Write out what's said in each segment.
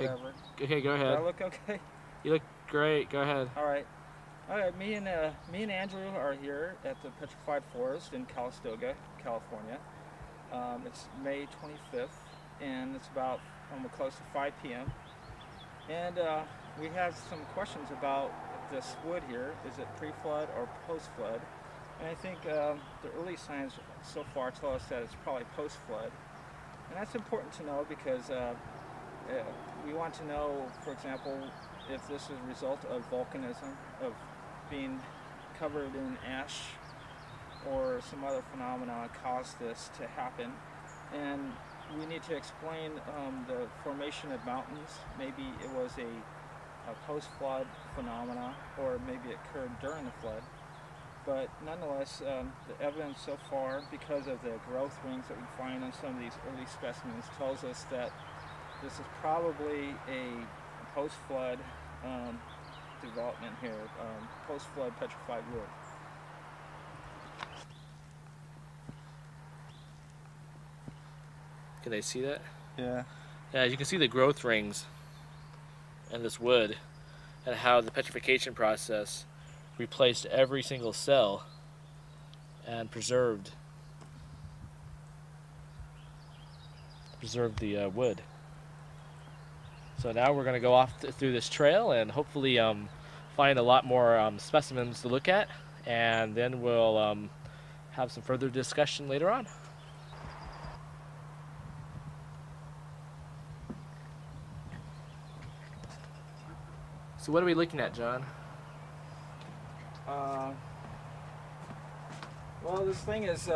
whatever. Okay, go Do ahead. I look okay? You look great. Go ahead. All right. All right. Me and Andrew are here at the Petrified Forest in Calistoga, California. It's May 25th, and it's about close to 5 p.m. And we have some questions about this wood here. Is it pre-flood or post-flood? And I think the early signs so far tell us that it's probably post-flood. And that's important to know because we want to know, for example, if this is a result of volcanism, of being covered in ash, or some other phenomena caused this to happen. And we need to explain the formation of mountains. Maybe it was a post-flood phenomena, or maybe it occurred during the flood. But nonetheless, the evidence so far, because of the growth rings that we find on some of these early specimens, tells us that this is probably a post-flood development here, post-flood petrified wood. Can they see that? Yeah. Yeah, you can see the growth rings in this wood and how the petrification process replaced every single cell and preserved the wood. So now we're going to go off through this trail and hopefully find a lot more specimens to look at, and then we'll have some further discussion later on. So what are we looking at, John? Well, this thing is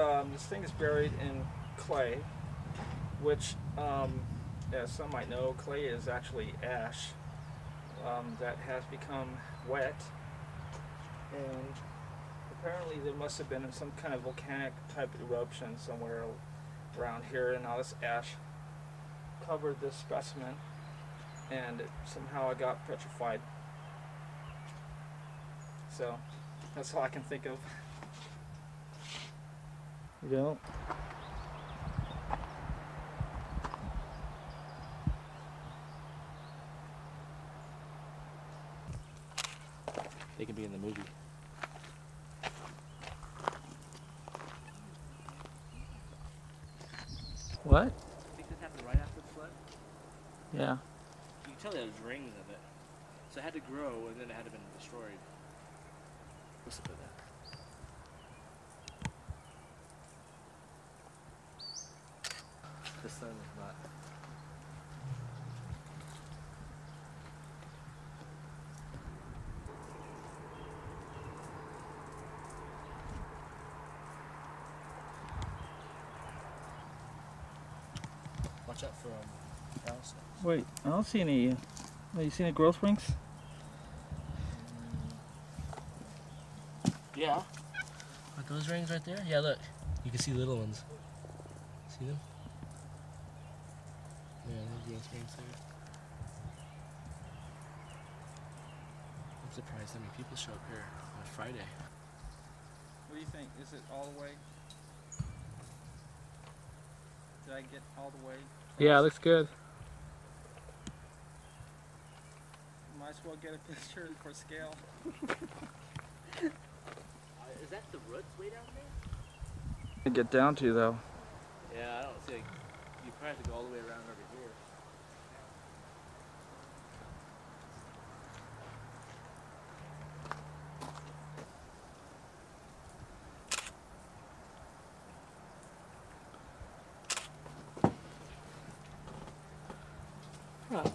buried in clay, which, as some might know, clay is actually ash that has become wet, and apparently there must have been some kind of volcanic type eruption somewhere around here, and all this ash covered this specimen, and somehow it got petrified. So that's all I can think of. You know? They can be in the movie. What? I think this happened right after the flood. Yeah. You can tell there's rings of it. So it had to grow and then it had to have been destroyed. Listen to that. The sun is not. Watch out for rattlesnakes. Wait, I don't see any. You see any growth rings? Yeah. Are those rings right there? Yeah, look. You can see little ones. See them? Yeah, there's those rings there. I'm surprised how many people show up here on Friday. What do you think? Is it all the way? Did I get all the way? Yeah, it looks good. Might as well get a picture for scale. Is that the roots way down there? To get down to though. Yeah, I don't see. You probably have to go all the way around over here.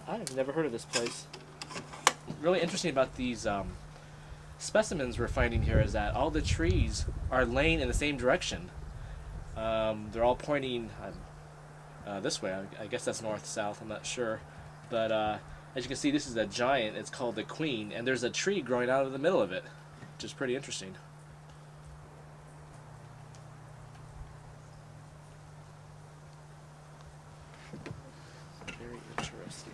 I've never heard of this place. Really interesting about these specimens we're finding here is that all the trees are laying in the same direction. They're all pointing this way. I guess that's north-south, I'm not sure. But as you can see, this is a giant. It's called the Queen, and there's a tree growing out of the middle of it, which is pretty interesting. Very interesting.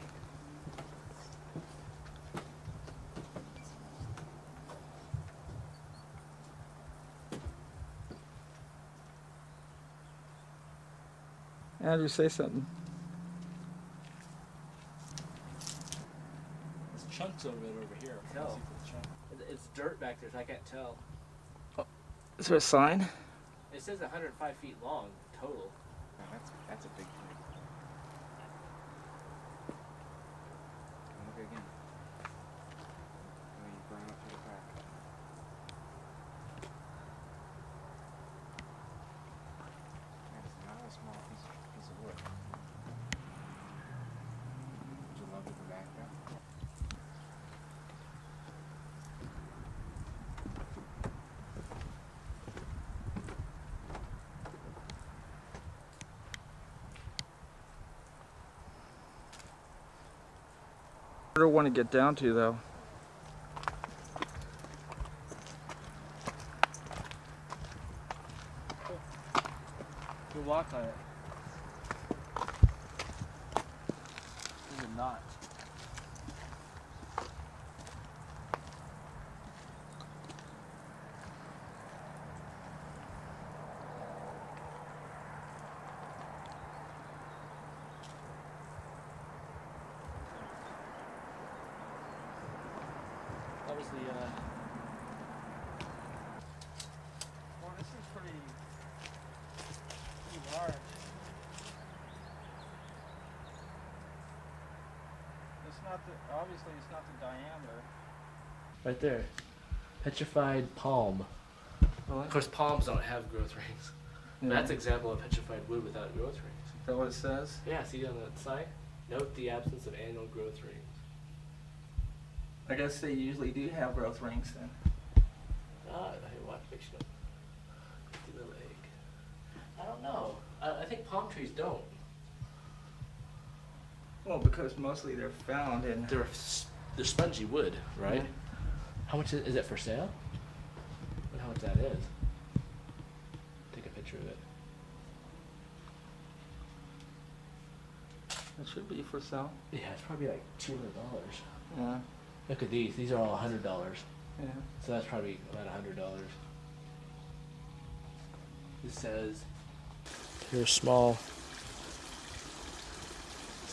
Andrew, say something. chunks of it over here. No. It's dirt back there, so I can't tell. Is there a sign? It says 105 feet long total. Oh, that's a big tree. Look again. Oh, you burn up to the back. That is not a small piece of wood. Would you love to go back there? I don't want to get down to though. You walk on it. There's a knot. That was the Well, this is pretty large. It's not obviously it's not the diameter. right there. Petrified palm. Really? Of course, palms don't have growth rings. Yeah. That's an example of petrified wood without growth rings. Is that what it says? Yeah, see on the side? Note the absence of annual growth rings. I guess they usually do have growth rings then. Ah, I watch fiction. The little egg. I don't know. I think palm trees don't. Well, because mostly they're found in. They're spongy wood, right? Yeah. How much is it for sale? And how much that is? Take a picture of it. It should be for sale. Yeah, it's probably like $200. Yeah. Look at these. These are all $100. Yeah. So that's probably about $100. It says here's small.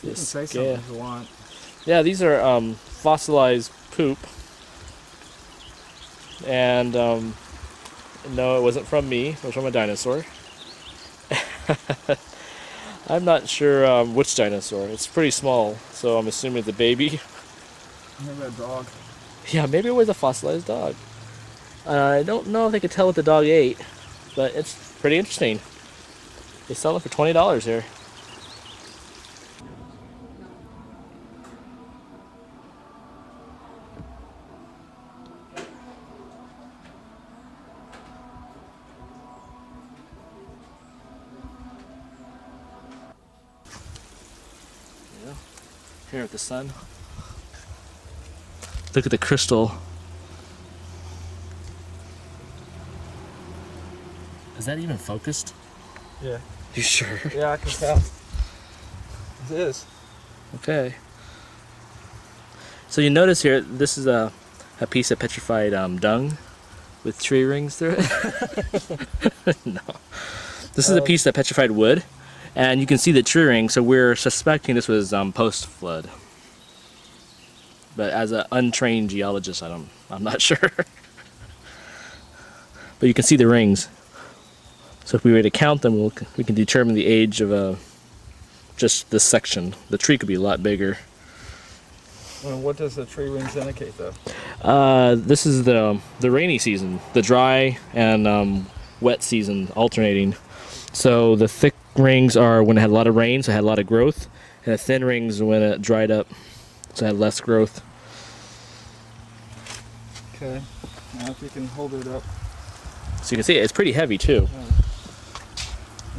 You can say something if you want. Yeah, these are fossilized poop. And no, it wasn't from me. It was from a dinosaur. I'm not sure which dinosaur. It's pretty small, so I'm assuming it's a baby. Maybe a dog. Yeah, maybe it was a fossilized dog. I don't know if they could tell what the dog ate, but it's pretty interesting. They sell it for $20 here. Yeah. Here with the sun. Look at the crystal. Is that even focused? Yeah. You sure? Yeah, I can tell. It is. Okay. So you notice here, this is a piece of petrified dung with tree rings through it. No. This is a piece of petrified wood, and you can see the tree ring, so we're suspecting this was post-flood. But as an untrained geologist, I'm not sure. But you can see the rings. So if we were to count them, we can determine the age of just this section. The tree could be a lot bigger. Well, what does the tree rings indicate, though? This is the rainy season, the dry and wet season alternating. So the thick rings are when it had a lot of rain, so it had a lot of growth, and the thin rings when it dried up, so it had less growth. Okay. Now if you can hold it up. So you can see it's pretty heavy too.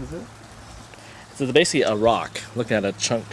Is it? So it's basically a rock. Looking at a chunk.